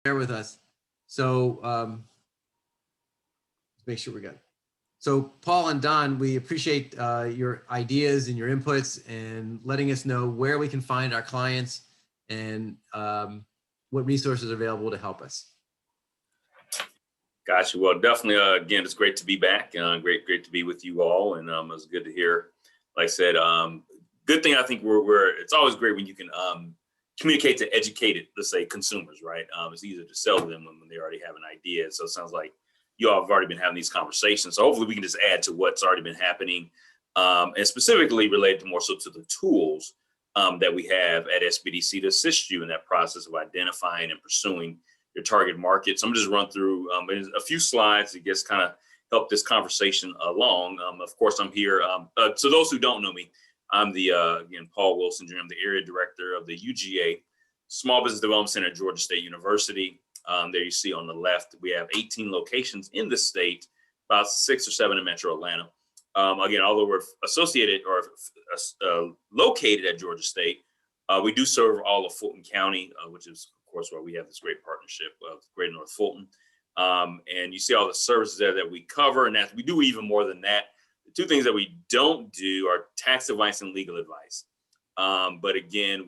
Bear with us. So let's make sure we're good. So Paul and Don, we appreciate your ideas and your inputs and letting us know where we can find our clients and what resources are available to help us. Gotcha. Well, definitely, again, it's great to be back. Great to be with you all. And it was good to hear, like I said, good thing I think it's always great when you can communicate to educated, let's say, consumers, right? It's easier to sell to them when they already have an idea. So it sounds like you all have already been having these conversations. So hopefully we can just add to what's already been happening, and specifically related to more so to the tools that we have at SBDC to assist you in that process of identifying and pursuing your target market. So I'm just run through a few slides to just kind of help this conversation along. Of course, I'm here. So those who don't know me, I'm again, Paul Wilson Jr. I'm the area director of the UGA Small Business Development Center at Georgia State University. There you see on the left, we have 18 locations in the state, about 6 or 7 in Metro Atlanta. Again, although we're associated or located at Georgia State, we do serve all of Fulton County, which is, of course, where we have this great partnership with Greater North Fulton. And you see all the services there that we cover, and that we do even more than that. The two things that we don't do are tax advice and legal advice. But again,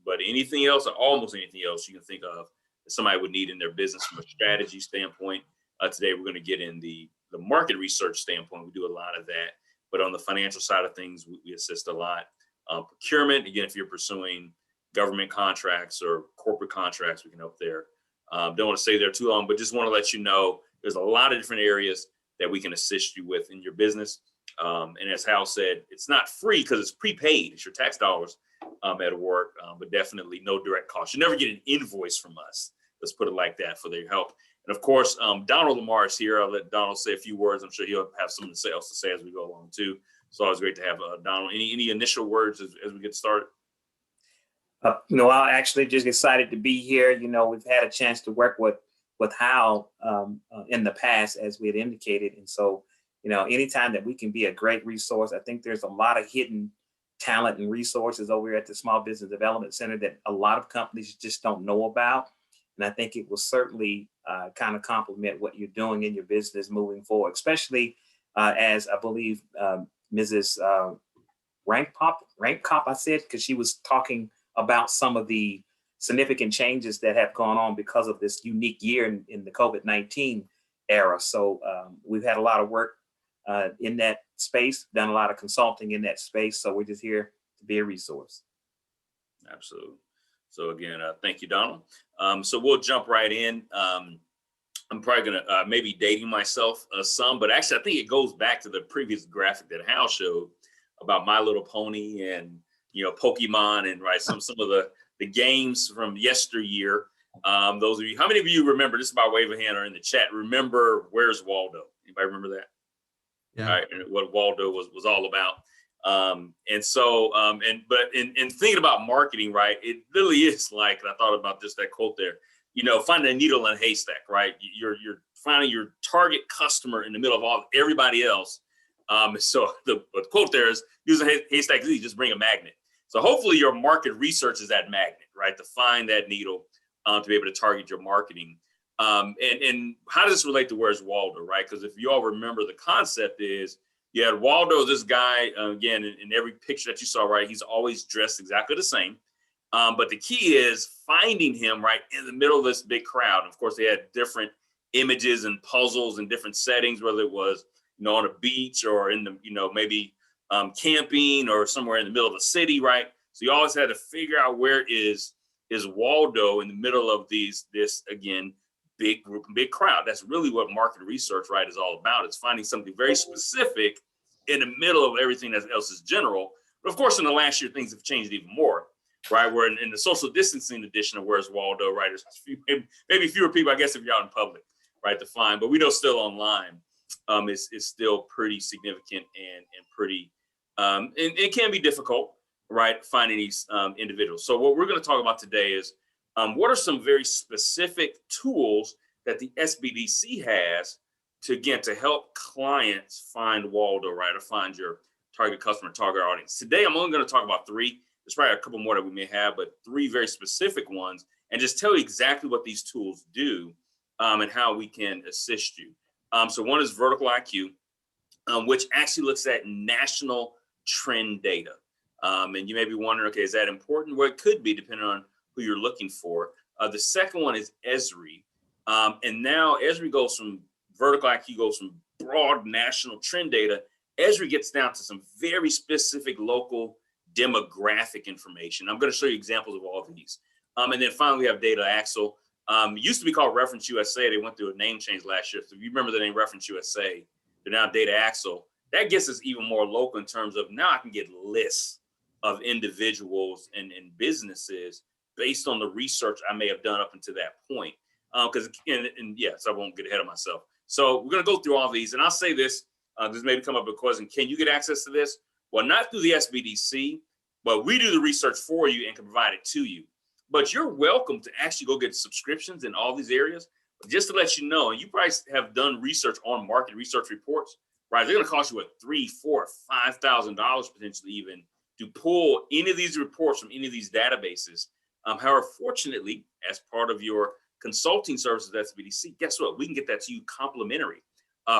but anything else, or almost anything else you can think of that somebody would need in their business from a strategy standpoint. Today, we're going to get in the market research standpoint. We do a lot of that. But on the financial side of things, we assist a lot. Procurement, again, if you're pursuing government contracts or corporate contracts, we can help there. Don't want to stay there too long, but just want to let you know there's a lot of different areas that we can assist you with in your business. And as Hal said, it's not free because it's prepaid. It's your tax dollars at work, but definitely no direct cost. You never get an invoice from us. Let's put it like that for their help. And of course, Donald Lamar is here. I'll let Donald say a few words. I'm sure he'll have something else to say as we go along too. So always great to have Donald. Any initial words as we get started? I'm actually just excited to be here. We've had a chance to work with Hal in the past, as we had indicated. And so, anytime that we can be a great resource, I think there's a lot of hidden talent and resources over here at the Small Business Development Center that a lot of companies just don't know about. And I think it will certainly kind of complement what you're doing in your business moving forward, especially as I believe Mrs. Rankkop, I said, because she was talking about some of the significant changes that have gone on because of this unique year in the COVID-19 era. So we've had a lot of work in that space, done a lot of consulting in that space. So we're just here to be a resource. Absolutely. So again, thank you, Donald. So we'll jump right in. I'm probably going to maybe dating myself some, but actually I think it goes back to the previous graphic that Hal showed about My Little Pony and Pokemon and some of the games from yesteryear. Those of you, how many of you remember, just by wave of hand or in the chat, remember Where's Waldo? Anybody remember that? Yeah. All right, and what Waldo was all about. But in thinking about marketing, right, it really is like, I thought about just that quote there, finding a needle in a haystack, right? You're finding your target customer in the middle of everybody else. So the quote there is, use a haystack, you just bring a magnet. So hopefully your market research is that magnet, right? To find that needle, to be able to target your marketing. And how does this relate to Where's Waldo, right? Because if you all remember, the concept is you had Waldo, this guy, again, in every picture that you saw, right? He's always dressed exactly the same. But the key is finding him right in the middle of this big crowd. And of course, they had different images and puzzles and different settings, whether it was, on a beach or in the, maybe camping or somewhere in the middle of the city, right? So you always had to figure out where is Waldo in the middle of this, again, big group and big crowd. That's really what market research, right, is all about. It's finding something very specific in the middle of everything else is general. But of course, in the last year, things have changed even more, right? We're in the social distancing edition of Where's Waldo, right? There's maybe fewer people, I guess, if you're out in public, right, to find. But we know still online is still pretty significant and pretty, and it can be difficult, right, finding these individuals. So what we're going to talk about today is what are some very specific tools that the SBDC has to help clients find Waldo, right, or find your target customer, target audience. Today, I'm only going to talk about 3. There's probably a couple more that we may have, but 3 very specific ones and just tell you exactly what these tools do and how we can assist you. So one is Vertical IQ, which actually looks at national trend data. And you may be wondering, okay, is that important? Well, it could be depending on who you're looking for. The second one is Esri. And now Esri goes from Vertical IQ goes from broad national trend data. Esri gets down to some very specific local demographic information. I'm going to show you examples of all of these. And then finally, we have Data Axle. Used to be called Reference USA. They went through a name change last year. So if you remember the name Reference USA, they're now Data Axle. That gets us even more local in terms of now I can get lists of individuals and businesses based on the research I may have done up until that point. Because yes, I won't get ahead of myself. So we're going to go through all these, and I'll say this. This may come up a question: can you get access to this? Well, not through the SBDC, but we do the research for you and can provide it to you. But you're welcome to actually go get subscriptions in all these areas. Just to let you know, and you probably have done research on market research reports, right? They're going to cost you what, $3,000, $4,000, $5,000 potentially even to pull any of these reports from any of these databases. However, fortunately, as part of your consulting services at SBDC, guess what? We can get that to you complimentary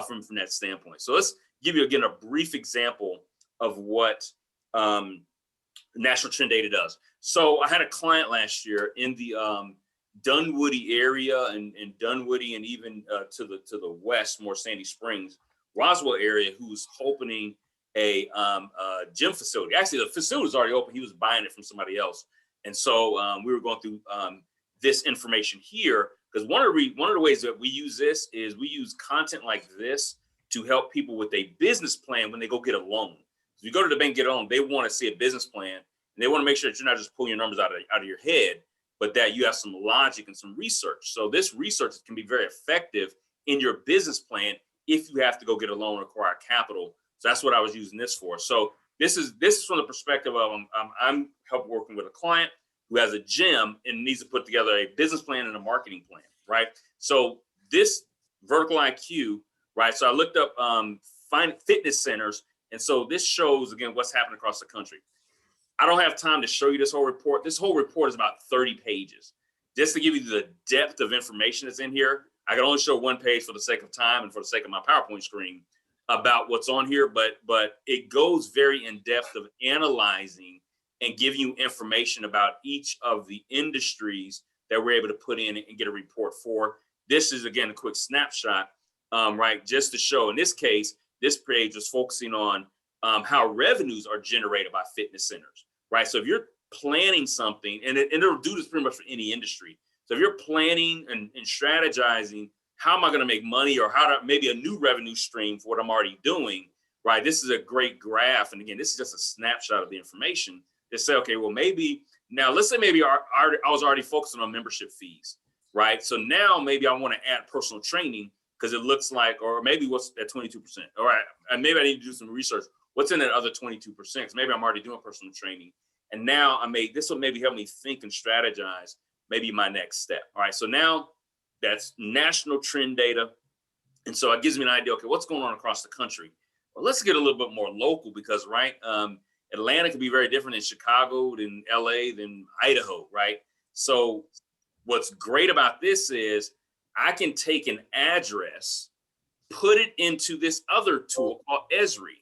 from that standpoint. So let's give you again a brief example of what national trend data does. So I had a client last year in the Dunwoody area and Dunwoody and even to the west, more Sandy Springs, Roswell area, who's opening a gym facility. Actually, the facility was already open. He was buying it from somebody else. And so we were going through this information here because one of the ways that we use this is we use content like this to help people with a business plan when they go get a loan. So you go to the bank, get a loan, they want to see a business plan, and they want to make sure that you're not just pulling your numbers out of your head, but that you have some logic and some research. So this research can be very effective in your business plan if you have to go get a loan or acquire capital. So that's what I was using this for. So this is from the perspective of I'm helping working with a client who has a gym and needs to put together a business plan and a marketing plan, right? So this Vertical IQ, right? So I looked up fitness centers, and so this shows again what's happening across the country. I don't have time to show you this whole report. This whole report is about 30 pages. Just to give you the depth of information that's in here, I can only show one page for the sake of time and for the sake of my PowerPoint screen about what's on here, but it goes very in depth of analyzing and giving you information about each of the industries that we're able to put in and get a report for. This is, again, a quick snapshot, right? Just to show, in this case, this page was focusing on how revenues are generated by fitness centers, right? So if you're planning something, and it'll do this pretty much for any industry. So if you're planning and strategizing, how am I going to make money, or how to maybe a new revenue stream for what I'm already doing, right? This is a great graph. And again, this is just a snapshot of the information. They say, okay, well, maybe now let's say maybe I was already focusing on membership fees, right? So now maybe I want to add personal training because it looks like, or maybe what's at 22%? All right, and maybe I need to do some research. What's in that other 22%? Because maybe I'm already doing personal training. And now this will maybe help me think and strategize maybe my next step. All right, so now that's national trend data. And so it gives me an idea, okay, what's going on across the country? Well, let's get a little bit more local because, right, Atlanta can be very different than Chicago, than LA, than Idaho, right? So what's great about this is I can take an address, put it into this other tool called Esri.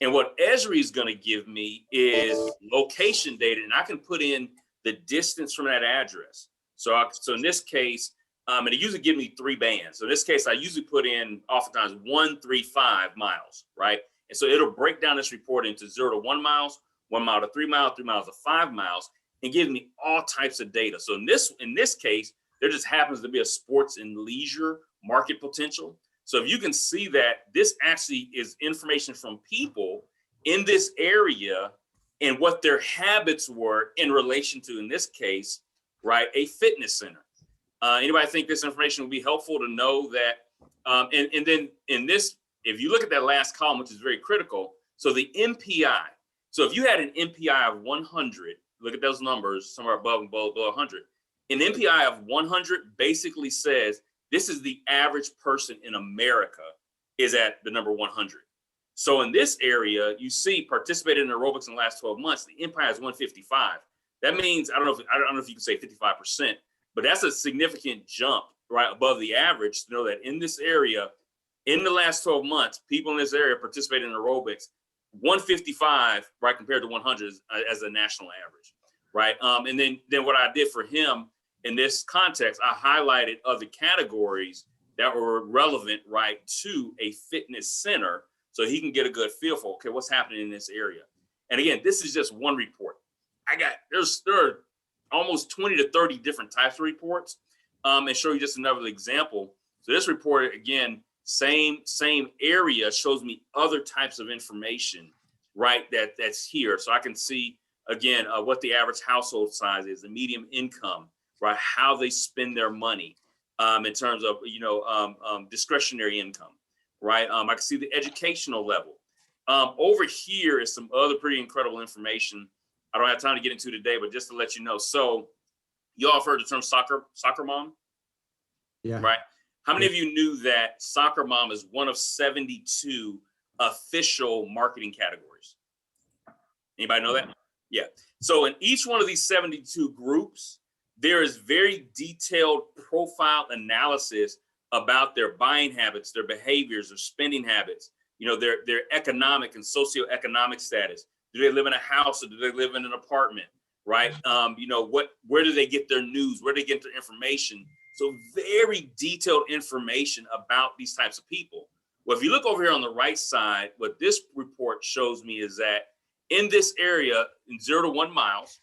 And what Esri is going to give me is location data, and I can put in the distance from that address. So in this case, and it usually gives me 3 bands. So in this case, I usually put in oftentimes 1, 3, 5 miles, right? And so it'll break down this report into 0 to 1 miles, 1 mile to 3 miles, 3 miles to 5 miles, and give me all types of data. So in this case, there just happens to be a sports and leisure market potential. So if you can see that this actually is information from people in this area and what their habits were in relation to, in this case, right, a fitness center. Anybody think this information would be helpful to know that? And then in this, if you look at that last column, which is very critical, so the MPI. So if you had an MPI of 100, look at those numbers, somewhere above and below 100. An MPI of 100 basically says this is the average person in America is at the number 100. So in this area, you see participated in aerobics in the last 12 months, the MPI is 155. That means, I don't know if you can say 55%, but that's a significant jump right above the average to know that in this area, in the last 12 months, people in this area participated in aerobics 155, right, compared to 100 as a national average, right? And then what I did for him in this context, I highlighted other categories that were relevant, right, to a fitness center, so he can get a good feel for, okay, what's happening in this area. And again, this is just one report. There are almost 20 to 30 different types of reports, and show you just another example. So this report, again, same area, shows me other types of information, right, that's here. So I can see, again, what the average household size is, the median income, right, how they spend their money in terms of, discretionary income, right? I can see the educational level. Over here is some other pretty incredible information I don't have time to get into today, but just to let you know. So you all have heard the term soccer mom? Yeah. Right? How many of you knew that soccer mom is one of 72 official marketing categories? Anybody know that? Yeah. So in each one of these 72 groups, there is very detailed profile analysis about their buying habits, their behaviors, their spending habits, their economic and socioeconomic status. Do they live in a house or do they live in an apartment? Right? Where do they get their news? Where do they get their information? So very detailed information about these types of people. Well, if you look over here on the right side, what this report shows me is that in this area, in 0 to 1 miles,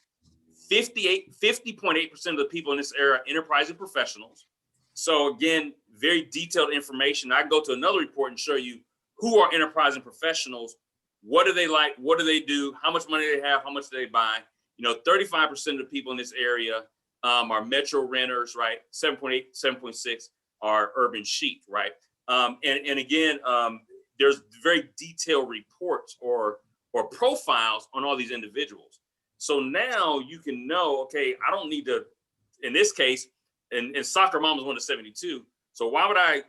50.8% of the people in this area are enterprising professionals. So again, very detailed information. I can go to another report and show you who are enterprising professionals. What do they like? What do they do? How much money they have? How much do they buy? 35% of the people in this area are metro renters, right? 7.8, 7.6 are urban chic, right? And again, there's very detailed reports or profiles on all these individuals. So now you can know, okay, I don't need to, in this case, and soccer mom is one of 72. So why would I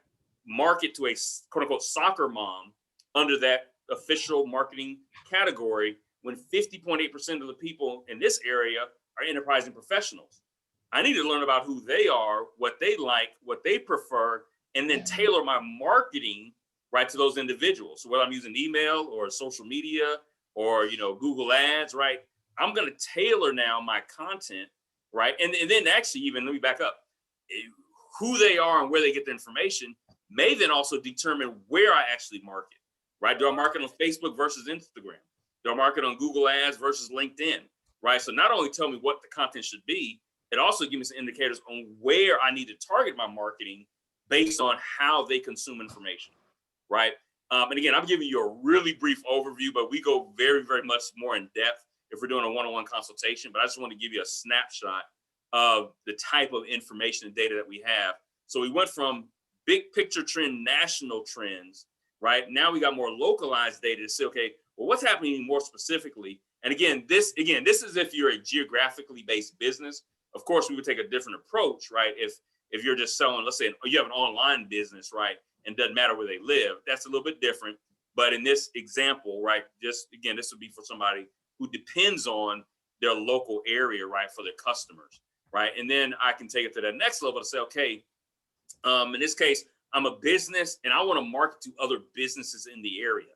market to a quote unquote soccer mom under that official marketing category when 50.8% of the people in this area are enterprising professionals? I need to learn about who they are, what they like, what they prefer, and then tailor my marketing right to those individuals. So whether I'm using email or social media or Google ads, right? I'm going to tailor now my content, right? And then actually, even let me back up. Who they are and where they get the information may then also determine where I actually market, right? Do I market on Facebook versus Instagram? Do I market on Google ads versus LinkedIn, right? So not only tell me what the content should be, it also gives me some indicators on where I need to target my marketing based on how they consume information, right? And again, I'm giving you a really brief overview, but we go very, very much more in depth if we're doing a one-on-one consultation. But I just want to give you a snapshot of the type of information and data that we have. So we went from big picture trend, national trends, right? Now we got more localized data to say, okay, well, what's happening more specifically? And again, this is if you're a geographically based business. Of course, we would take a different approach, right? If you're just selling, let's say you have an online business, right? And doesn't matter where they live, that's a little bit different. But in this example, right, just again, this would be for somebody who depends on their local area, right, for their customers, right? And then I can take it to the next level to say, okay, in this case, I'm a business and I want to market to other businesses in the area,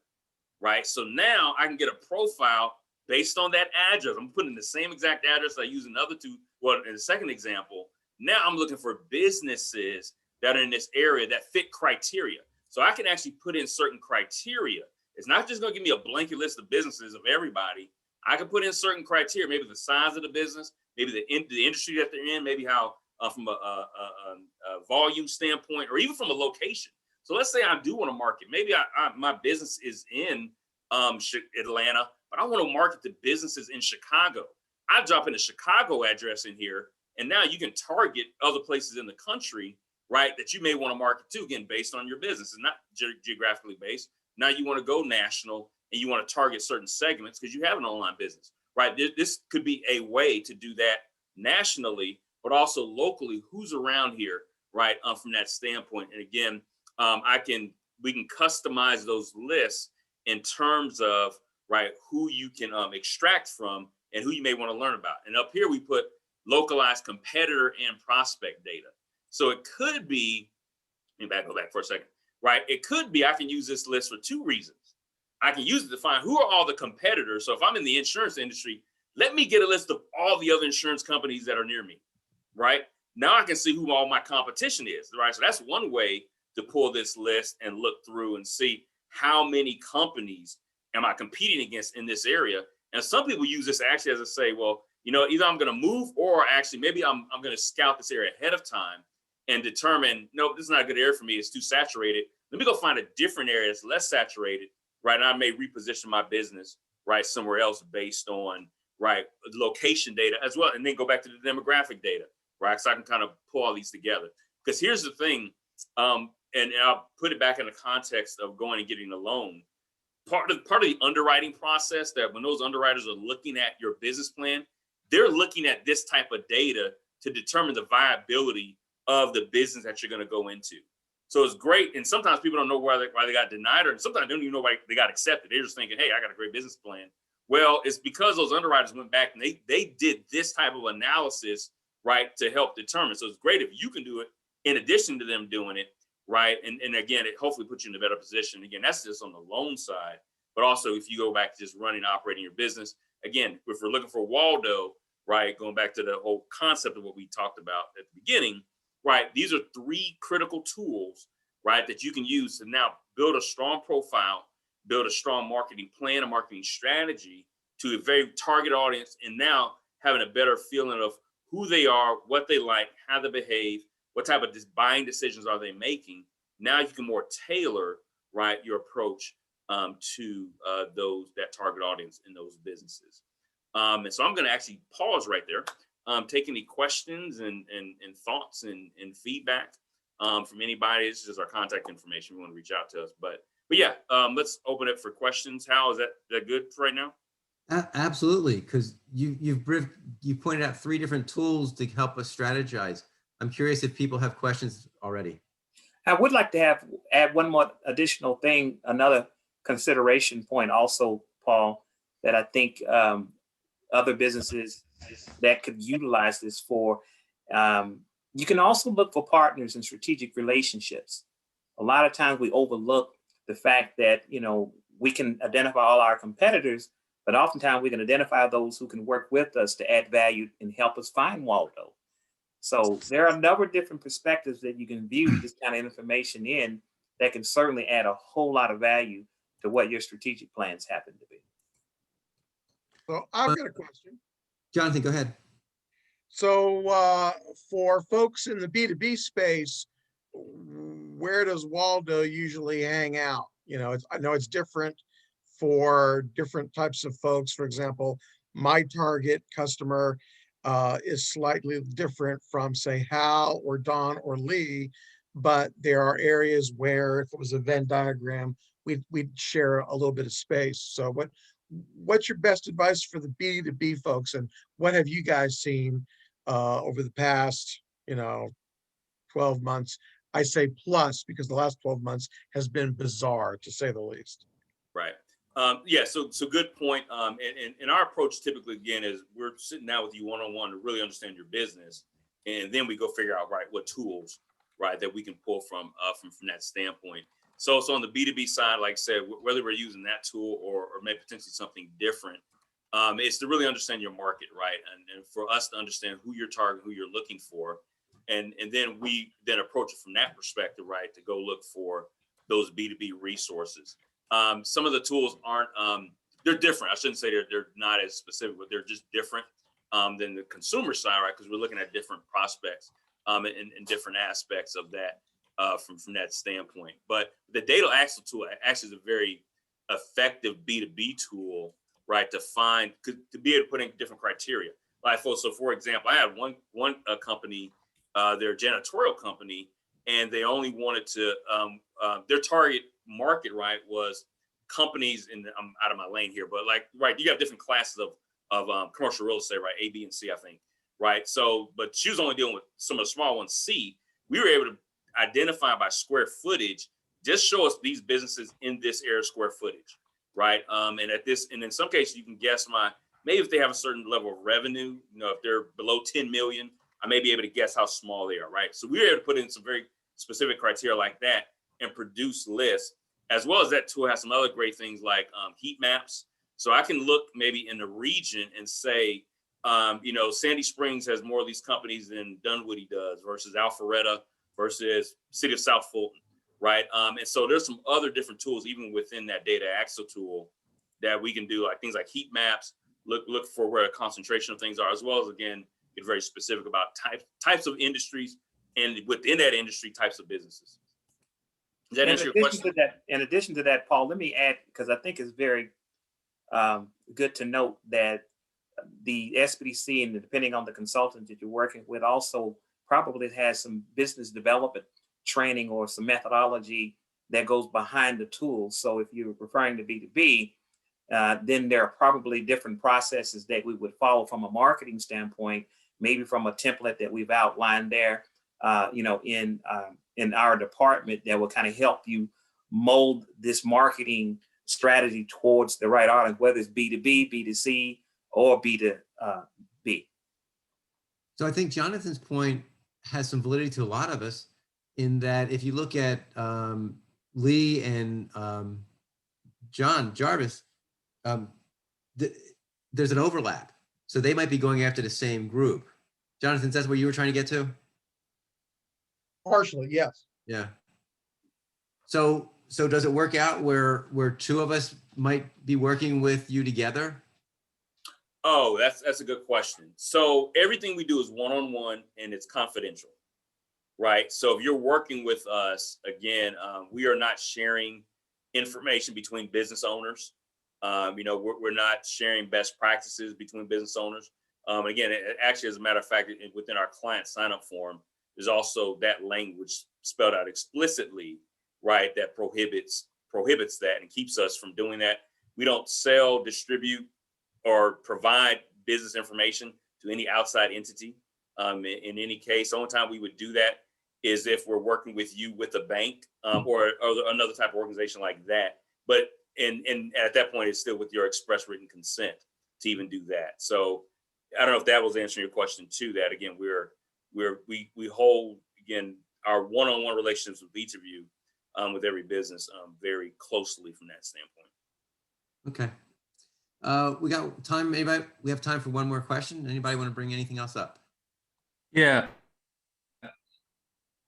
right? So now I can get a profile based on that address. I'm putting the same exact address I use in the other two. Well, in the second example, now I'm looking for businesses that are in this area that fit criteria. So I can actually put in certain criteria. It's not just going to give me a blanket list of businesses of everybody. I can put in certain criteria, maybe the size of the business, maybe the industry that they're in, maybe how from a volume standpoint, or even from a location. So let's say I do want to market. Maybe my business is in Atlanta, but I want to market to businesses in Chicago. I drop in a Chicago address in here, and now you can target other places in the country, right, that you may want to market to, again, based on your business. It's not geographically based. Now you want to go national and you want to target certain segments because you have an online business, right? This could be a way to do that nationally, but also locally, who's around here, right, from that standpoint. And again, we can customize those lists in terms of, right, who you can extract from and who you may want to learn about. And up here we put localized competitor and prospect data. So it could be, let me go back for a second, right? It could be I can use this list for two reasons. I can use it to find who are all the competitors. So if I'm in the insurance industry, let me get a list of all the other insurance companies that are near me, right? Now I can see who all my competition is, right? So that's one way to pull this list and look through and see how many companies am I competing against in this area. And some people use this actually as a say, well, you know, either I'm going to move or actually maybe I'm going to scout this area ahead of time and determine, no, this is not a good area for me. It's too saturated. Let me go find a different area that's less saturated, right? And I may reposition my business, right, somewhere else based on, right, location data as well. And then go back to the demographic data, right? So I can kind of pull all these together. Because here's the thing, and I'll put it back in the context of going and getting a loan. Part of the underwriting process, that when those underwriters are looking at your business plan, they're looking at this type of data to determine the viability of the business that you're going to go into. So it's great. And sometimes people don't know why they got denied, or sometimes they don't even know why they got accepted. They're just thinking, hey, I got a great business plan. Well, it's because those underwriters went back and they did this type of analysis, right, to help determine. So it's great if you can do it in addition to them doing it, right? And again, it hopefully puts you in a better position. Again, that's just on the loan side. But also if you go back to just running, operating your business, again, if we're looking for Waldo, right, going back to the whole concept of what we talked about at the beginning, right, these are three critical tools, right, that you can use to now build a strong profile, build a strong marketing plan, a marketing strategy to a very target audience, and now having a better feeling of who they are, what they like, how they behave, what type of buying decisions are they making. Now you can more tailor, right, your approach to that target audience in those businesses. And so I'm going to actually pause right there, take any questions and thoughts and feedback from anybody. This is our contact information. You want to reach out to us, but yeah, let's open it for questions. Hal, is that good for right now? Absolutely, because you pointed out three different tools to help us strategize. I'm curious if people have questions already. I would like to add one more additional thing, another consideration point also, Paul, that I think other businesses that could utilize this for. You can also look for partners and strategic relationships. A lot of times we overlook the fact that, you know, we can identify all our competitors, but oftentimes we can identify those who can work with us to add value and help us find Waldo. So there are a number of different perspectives that you can view this kind of information in that can certainly add a whole lot of value to what your strategic plans happen to be. So I've got a question. Jonathan, go ahead. So for folks in the B2B space, where does Waldo usually hang out? You know, I know it's different for different types of folks. For example, my target customer is slightly different from, say, Hal or Don or Lee, but there are areas where if it was a Venn diagram, we'd share a little bit of space. So what's your best advice for the B2B folks, and what have you guys seen over the past, 12 months? I say plus because the last 12 months has been bizarre, to say the least. Right. Yeah, so good point. And our approach typically, again, is we're sitting down with you one-on-one to really understand your business. And then we go figure out, right, what tools, right, that we can pull from that standpoint. So on the B2B side, like I said, whether we're using that tool or maybe potentially something different, it's to really understand your market, right? And for us to understand who you're targeting, who you're looking for. And then we then approach it from that perspective, right, to go look for those B2B resources. Some of the tools aren't, they're different. I shouldn't say they're not as specific, but they're just different than the consumer side, right? Because we're looking at different prospects and different aspects of that from that standpoint. But the data access tool actually is a very effective B2B tool, right? To be able to put in different criteria. Like, so for example, I had one company, their janitorial company, and they only wanted to, their target market, right, was companies I'm out of my lane here, but like, right, you have different classes of commercial real estate, right? A, B, and C, I think, right? So, but she was only dealing with some of the small ones. C, we were able to identify by square footage, just show us these businesses in this area square footage, right? And in some cases, you can guess maybe if they have a certain level of revenue, if they're below 10 million, I may be able to guess how small they are, right? So we were able to put in some very specific criteria like that and produce lists. As well as that tool has some other great things like heat maps. So I can look maybe in the region and say, Sandy Springs has more of these companies than Dunwoody does versus Alpharetta versus City of South Fulton, right? And so there's some other different tools even within that data access tool that we can do, like things like heat maps, look for where a concentration of things are, as well as, again, get very specific about types of industries and within that industry, types of businesses. Does that answer your question? In addition to that, Paul, let me add, because I think it's very good to note that the SBDC, and depending on the consultant that you're working with, also probably has some business development training or some methodology that goes behind the tools. So if you're referring to B2B, then there are probably different processes that we would follow from a marketing standpoint, maybe from a template that we've outlined there, in our department that will kind of help you mold this marketing strategy towards the right audience, whether it's B2B, B2C, or B2B. So I think Jonathan's point has some validity to a lot of us, in that if you look at Lee and John Jarvis, there's an overlap. So they might be going after the same group. Jonathan, that's what you were trying to get to? Partially, yes. Yeah. So does it work out where two of us might be working with you together? Oh, that's a good question. So everything we do is one-on-one and it's confidential, right? So if you're working with us, again, we are not sharing information between business owners. We're not sharing best practices between business owners. Again, actually, as a matter of fact, within our client sign-up form, there's also that language spelled out explicitly, right, that prohibits that and keeps us from doing that. We don't sell, distribute, or provide business information to any outside entity. In any case, the only time we would do that is if we're working with you with a bank or another type of organization like that. But and at that point, it's still with your express written consent to even do that. So I don't know if that was answering your question too. That again, we hold, again, our one-on-one relationships with each of you, with every business, very closely from that standpoint. Okay. We got time. Anybody? We have time for one more question. Anybody want to bring anything else up? Yeah.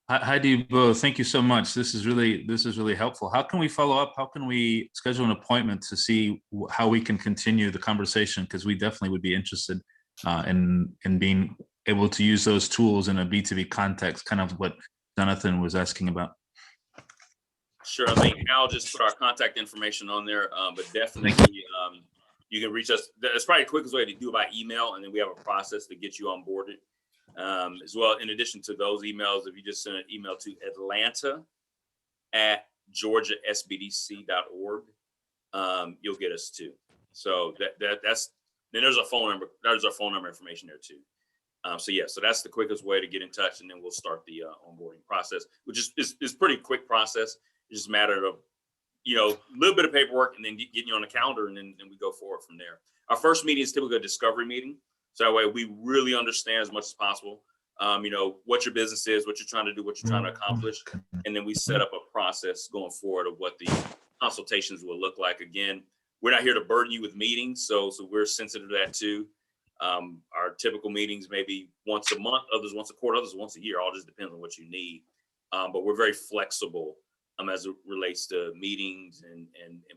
Hi to you both. Thank you so much. This is really helpful. How can we follow up? How can we schedule an appointment to see how we can continue the conversation? Because we definitely would be interested in being able to use those tools in a B2B context, kind of what Jonathan was asking about. Sure. I think Al just put our contact information on there, but definitely you can reach us. That's probably the quickest way to do it by email, and then we have a process to get you onboarded. As well, in addition to those emails, if you just send an email to atlanta@georgiasbdc.org, you'll get us too. So that's then there's a phone number. There's our phone number information there too. So that's the quickest way to get in touch, and then we'll start the onboarding process, which is pretty quick process. It's just a matter of a little bit of paperwork, and then getting you on the calendar, and then we go forward from there. Our first meeting is typically a discovery meeting. So that way we really understand as much as possible, what your business is, what you're trying to do, what you're trying to accomplish. And then we set up a process going forward of what the consultations will look like. Again, we're not here to burden you with meetings. So we're sensitive to that too. Our typical meetings maybe once a month, others once a quarter, others once a year. All just depends on what you need. But we're very flexible as it relates to meetings and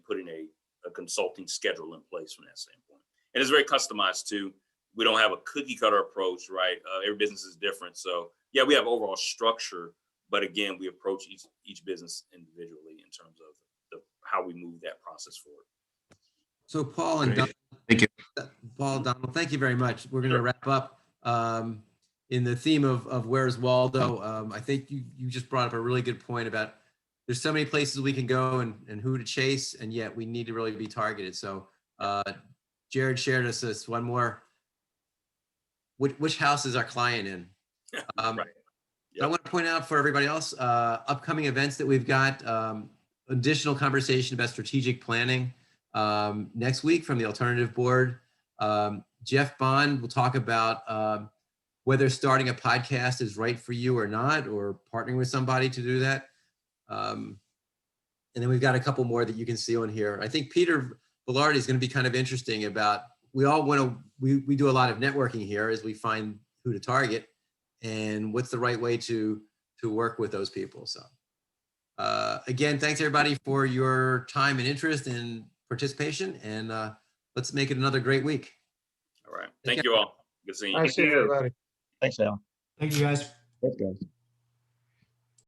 putting a consulting schedule in place from that standpoint. And it's very customized too. We don't have a cookie cutter approach, right? Every business is different. So yeah, we have overall structure, but again, we approach each business individually in terms of how we move that process forward. So Paul and Donald, thank you. Paul, Donald, thank you very much. We're going to wrap up in the theme of Where's Waldo. I think you just brought up a really good point about there's so many places we can go and who to chase, and yet we need to really be targeted. So Jared shared us this one more. Which house is our client in? Right. Yep. I want to point out for everybody else, upcoming events that we've got, additional conversation about strategic planning next week from the Alternative Board. Jeff Bond will talk about whether starting a podcast is right for you or not, or partnering with somebody to do that. And then we've got a couple more that you can see on here. I think Peter Velarde is going to be kind of interesting about, we all want to, we do a lot of networking here as we find who to target and what's the right way to work with those people. So again, thanks everybody for your time and interest and participation, and let's make it another great week. All right. Thank you all. Good seeing you. Nice seeing you. everybody. Thanks, Al. Thank you, guys. Thanks, guys.